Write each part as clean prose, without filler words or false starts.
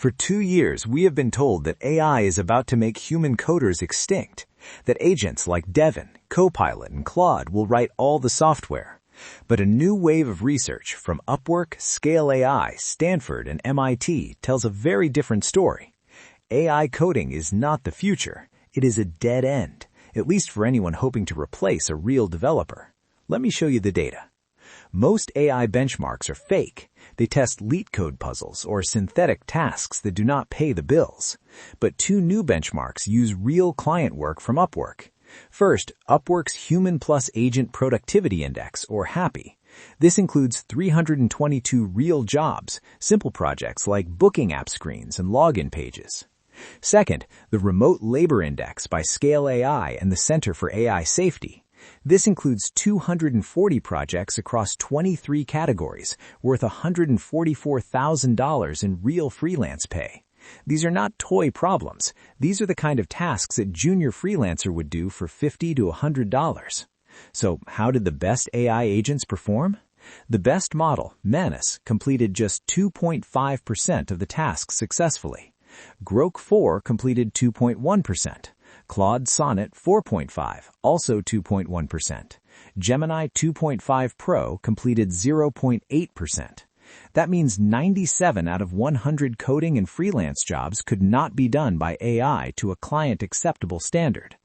For 2 years, we have been told that AI is about to make human coders extinct, that agents like Devin, Copilot, and Claude will write all the software. But a new wave of research from Upwork, Scale AI, Stanford, and MIT tells a very different story. AI coding is not the future. It is a dead end, at least for anyone hoping to replace a real developer. Let me show you the data. Most AI benchmarks are fake. They test LeetCode puzzles or synthetic tasks that do not pay the bills. But 2 new benchmarks use real client work from Upwork. First, Upwork's Human Plus Agent Productivity Index, or HAPI. This includes 322 real jobs, simple projects like booking app screens and login pages. Second, the Remote Labor Index by Scale AI and the Center for AI Safety. This includes 240 projects across 23 categories, worth $144,000 in real freelance pay. These are not toy problems. These are the kind of tasks a junior freelancer would do for $50 to $100. So how did the best AI agents perform? The best model, Manus, completed just 2.5% of the tasks successfully. Grok 4 completed 2.1%. Claude Sonnet 4.5, also 2.1%. Gemini 2.5 Pro completed 0.8%. That means 97 out of 100 coding and freelance jobs could not be done by AI to a client-acceptable standard.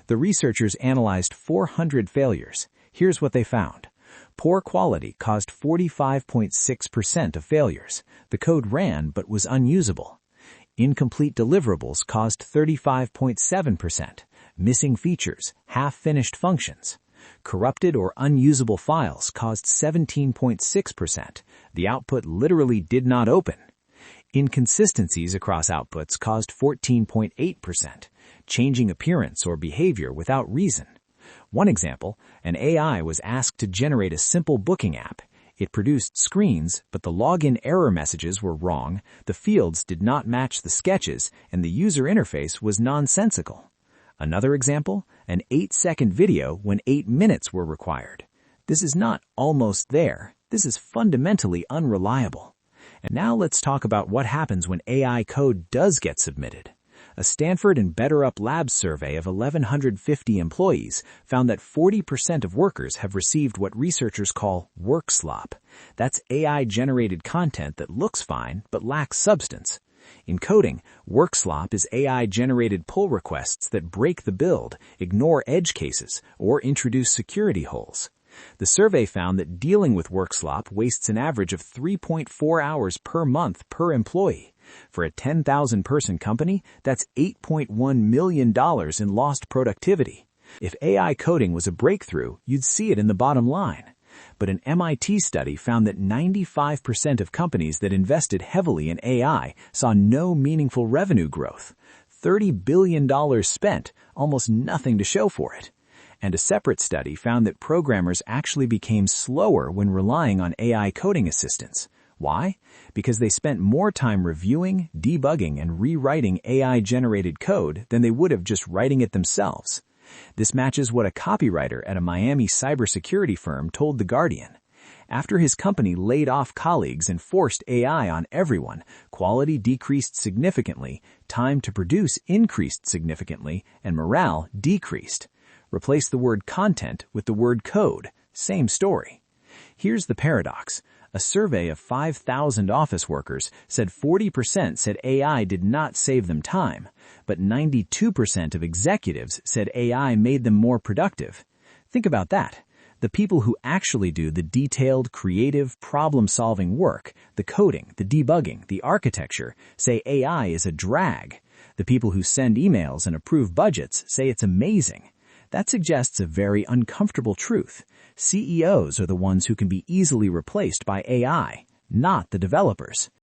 The researchers analyzed 400 failures. Here's what they found. Poor quality caused 45.6% of failures. The code ran but was unusable. Incomplete deliverables caused 35.7%. Missing features, half-finished functions. Corrupted or unusable files caused 17.6%. The output literally did not open. Inconsistencies across outputs caused 14.8%. Changing appearance or behavior without reason. One example, an AI was asked to generate a simple booking app. It produced screens, but the login error messages were wrong, the fields did not match the sketches, and the user interface was nonsensical. Another example, an 8-second video when 8 minutes were required. This is not almost there. This is fundamentally unreliable. And now let's talk about what happens when AI code does get submitted. A Stanford and BetterUp Labs survey of 1,150 employees found that 40% of workers have received what researchers call Workslop. That's AI-generated content that looks fine but lacks substance. In coding, Workslop is AI-generated pull requests that break the build, ignore edge cases, or introduce security holes. The survey found that dealing with Workslop wastes an average of 3.4 hours per month per employee. For a 10,000-person company, that's $8.1 million in lost productivity. If AI coding was a breakthrough, you'd see it in the bottom line. But an MIT study found that 95% of companies that invested heavily in AI saw no meaningful revenue growth. $30 billion spent, almost nothing to show for it. And a separate study found that programmers actually became slower when relying on AI coding assistants. Why? Because they spent more time reviewing, debugging, and rewriting AI-generated code than they would have just writing it themselves. This matches what a copywriter at a Miami cybersecurity firm told The Guardian. After his company laid off colleagues and forced AI on everyone, quality decreased significantly, time to produce increased significantly, and morale decreased. Replace the word content with the word code. Same story. Here's the paradox. A survey of 5,000 office workers said 40% said AI did not save them time, but 92% of executives said AI made them more productive. Think about that. The people who actually do the detailed, creative, problem-solving work, the coding, the debugging, the architecture, say AI is a drag. The people who send emails and approve budgets say it's amazing. That suggests a very uncomfortable truth. CEOs are the ones who can be easily replaced by AI, not the developers.